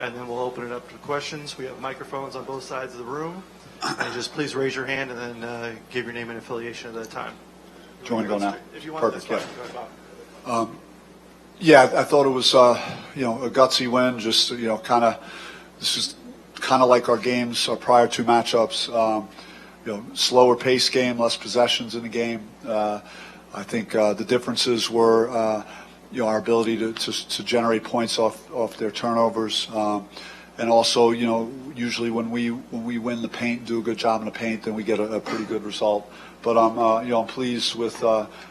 and then we'll open it up to questions. We have microphones on both sides of the room. And just please raise your hand and then give your name and affiliation at that time. Do you want to go now? If you want. Perfect, yeah. yeah. Go ahead, Bob. Yeah, I thought it was, a gutsy win. Just, this is kind of like our games, our prior two matchups. Slower pace game, less possessions in the game. I think the differences were, our ability to generate points off their turnovers. And also, usually when we win the paint, do a good job in the paint, then we get a pretty good result. But I'm pleased with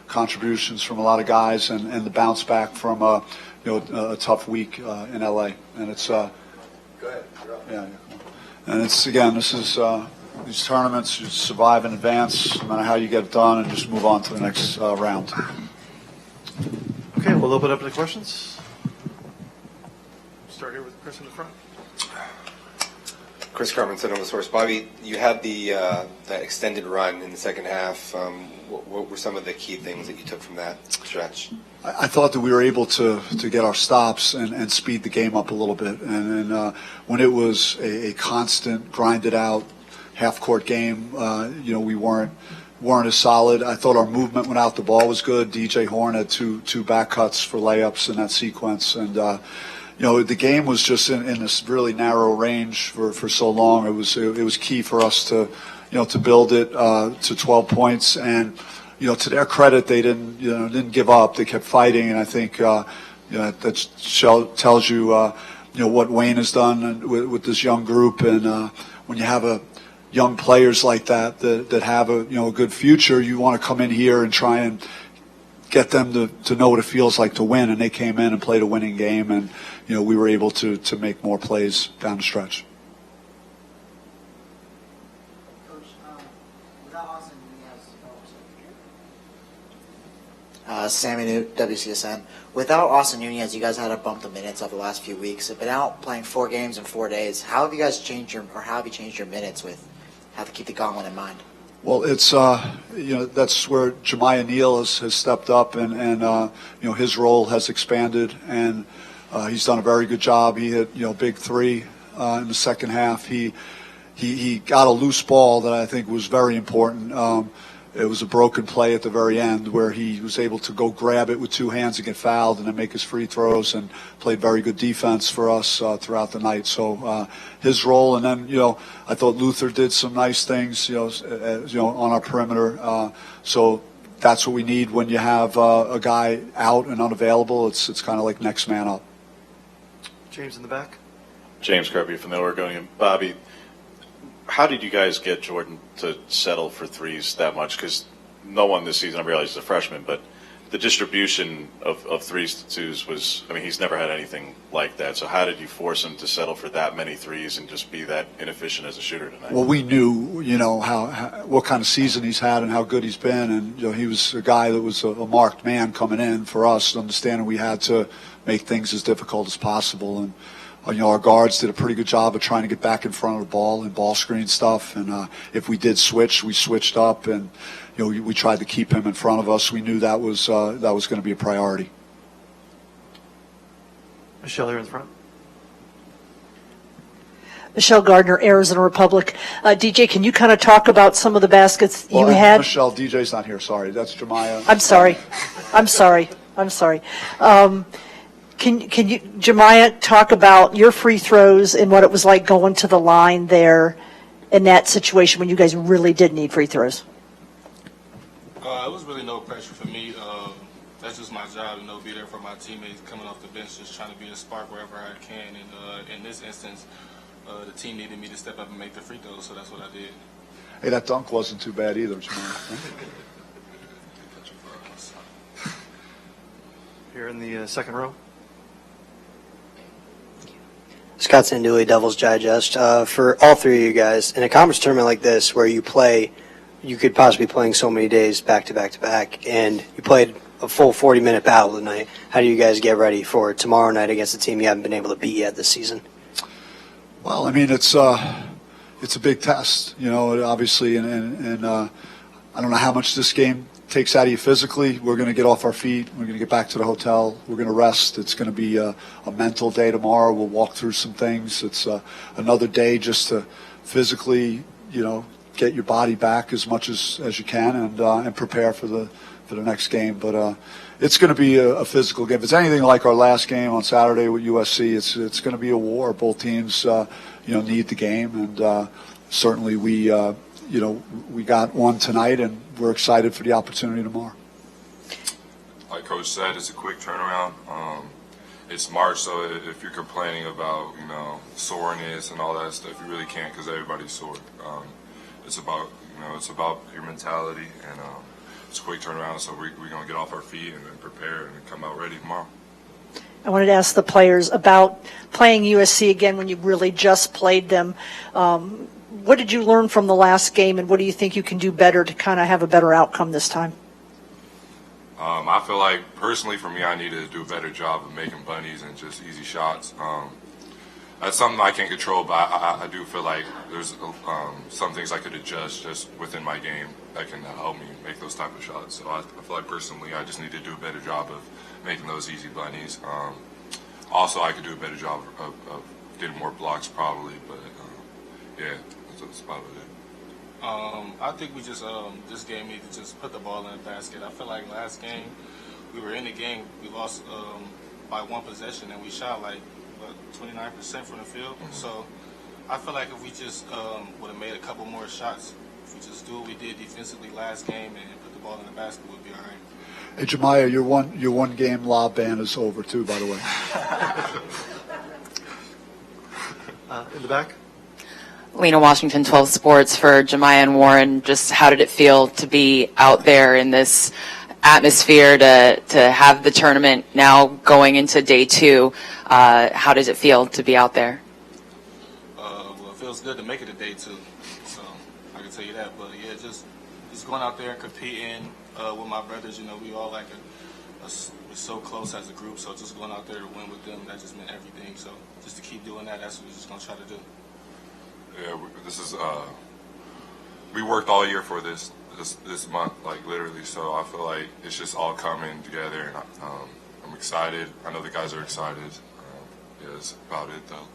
contributions from a lot of guys and the bounce back from a tough week in LA. And it's go ahead. Yeah. And it's this is these tournaments. You survive in advance, no matter how you get it done, and just move on to the next round. Okay, we'll open up to the questions. Start here with Chris in the front. Chris Carmenson on the Source. Bobby, you had the extended run in the second half. What were some of the key things that you took from that stretch? I thought that we were able to get our stops and speed the game up a little bit. And when it was a constant, grinded out, half-court game, we weren't as solid. I thought our movement without the ball was good. DJ Horn had two back cuts for layups in that sequence. And the game was just in this really narrow range for so long. It was key for us to build it to 12 points. And to their credit, they didn't give up. They kept fighting, and I think that tells you what Wayne has done with this young group. And when you have young players like that have a good future, you want to come in here and try and get them to know what it feels like to win. And they came in and played a winning game, and we were able to make more plays down the stretch. Coach, without Austin, Sammy Newt, WCSN. Without Austin Nunez, you guys had to bump the minutes over the last few weeks. But out playing 4 games in 4 days, how have you changed your minutes with how to keep the gauntlet in mind? Well, it's that's where Jamiya Neal has stepped up, and his role has expanded, and he's done a very good job. He hit big 3 in the second half. He got a loose ball that I think was very important. It was a broken play at the very end where he was able to go grab it with 2 hands and get fouled and then make his free throws, and played very good defense for us throughout the night. So his role, and then I thought Luther did some nice things on our perimeter. So that's what we need when you have a guy out and unavailable. It's kind of like next man up. James in the back. James Kirby from the Oregonian. Bobby, how did you guys get Jordan to settle for threes that much? Because no one this season, I realize he's a freshman, but the distribution of threes to twos was, he's never had anything like that. So how did you force him to settle for that many threes and just be that inefficient as a shooter tonight? Well, we knew, what kind of season he's had and how good he's been. And, he was a guy that was a marked man coming in for us, understanding we had to make things as difficult as possible. And, our guards did a pretty good job of trying to get back in front of the ball and ball screen stuff. And if we did switch, we switched up, and we tried to keep him in front of us. We knew that was going to be a priority. Michelle here in front. Michelle Gardner, Arizona Republic. DJ, can you kind of talk about some of the baskets you had? Michelle, DJ's not here. Sorry, that's Jamiya. I'm sorry. Can you, Jamiya, talk about your free throws and what it was like going to the line there in that situation when you guys really did need free throws? It was really no pressure for me. That's just my job, be there for my teammates coming off the bench, just trying to be a spark wherever I can. And in this instance, the team needed me to step up and make the free throws, so that's what I did. Hey, that dunk wasn't too bad either, Jamiya. Here in the second row. Scott Sanduli, Devil's Digest. For all 3 of you guys, in a conference tournament like this where you could possibly be playing so many days back to back to back, and you played a full 40-minute battle tonight, how do you guys get ready for tomorrow night against a team you haven't been able to beat yet this season? Well, it's a big test, obviously, and I don't know how much this game takes out of you physically, we're going to get off our feet. We're going to get back to the hotel. We're going to rest. It's going to be a mental day tomorrow. We'll walk through some things. It's another day just to physically, get your body back as much as you can and prepare for the next game. But it's going to be a physical game. If it's anything like our last game on Saturday with USC, it's going to be a war. Both teams, need the game, and certainly we got one tonight, and we're excited for the opportunity tomorrow. Like Coach said, it's a quick turnaround. It's March, so if you're complaining about, soreness and all that stuff, you really can't, because everybody's sore. It's about your mentality, and it's a quick turnaround, so we're going to get off our feet and then prepare and come out ready tomorrow. I wanted to ask the players about playing USC again when you really just played them. What did you learn from the last game, and what do you think you can do better to kind of have a better outcome this time? I feel like, personally, for me, I need to do a better job of making bunnies and just easy shots. That's something I can't control, but I do feel like there's some things I could adjust just within my game that can help me make those type of shots. So I feel like, personally, I just need to do a better job of making those easy bunnies. Also, I could do a better job of getting more blocks, probably, but yeah, that's about it. I think we just this game need to just put the ball in the basket. I feel like last game we were in the game, we lost by one possession, and we shot like 29% from the field. Mm-hmm. So I feel like if we just would have made a couple more shots, if we just do what we did defensively last game and put the ball in the basket, we'll be all right. Hey, Jamiya, your one game lob ban is over too, by the way. In the back. Lena Washington, 12 Sports, for Jamiya and Warren. Just how did it feel to be out there in this atmosphere, to have the tournament now going into day 2? How does it feel to be out there? Well, it feels good to make it to day 2, so I can tell you that. But yeah, just going out there and competing with my brothers. We all we're so close as a group. So just going out there to win with them, that just meant everything. So just to keep doing that, that's what we're just gonna try to do. Yeah, this is we worked all year for this month, like literally. So I feel like it's just all coming together, and I'm excited. I know the guys are excited. Yeah, that's about it, though.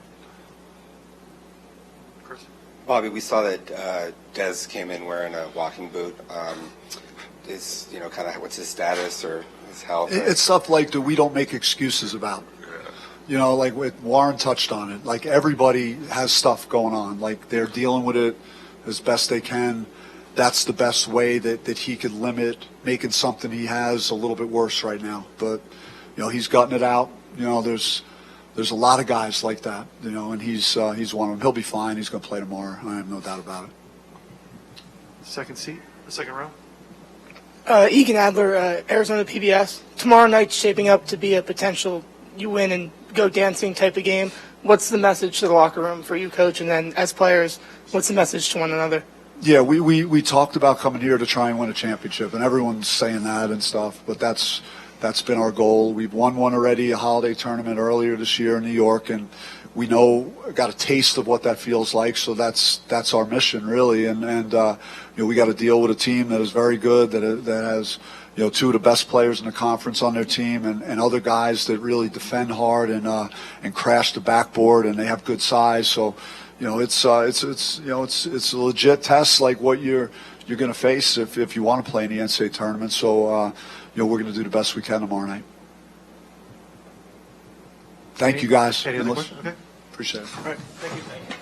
Chris? Bobby, we saw that Dez came in wearing a walking boot. Is kind of what's his status or his health? It's stuff like that we don't make excuses about. Like what Warren touched on it. Like everybody has stuff going on. Like they're dealing with it as best they can. That's the best way that he could limit making something he has a little bit worse right now. But he's gotten it out. There's a lot of guys like that. And he's one of them. He'll be fine. He's going to play tomorrow. I have no doubt about it. Second seat, the second row. Egan Adler, Arizona PBS. Tomorrow night's shaping up to be a potential you win and go dancing type of game. What's the message to the locker room for you, Coach, and then as players, what's the message to one another? Yeah, we talked about coming here to try and win a championship, and everyone's saying that and stuff, but that's been our goal. We've won one already, a holiday tournament earlier this year in New York, and we got a taste of what that feels like, so that's our mission, really, and we got to deal with a team that is very good, that has two of the best players in the conference on their team, and other guys that really defend hard and crash the backboard, and they have good size. So, it's a legit test like what you're going to face if you want to play in the NCAA tournament. So, we're going to do the best we can tomorrow night. Thank you guys. Any other questions? Okay. Appreciate it. All right. Thank you.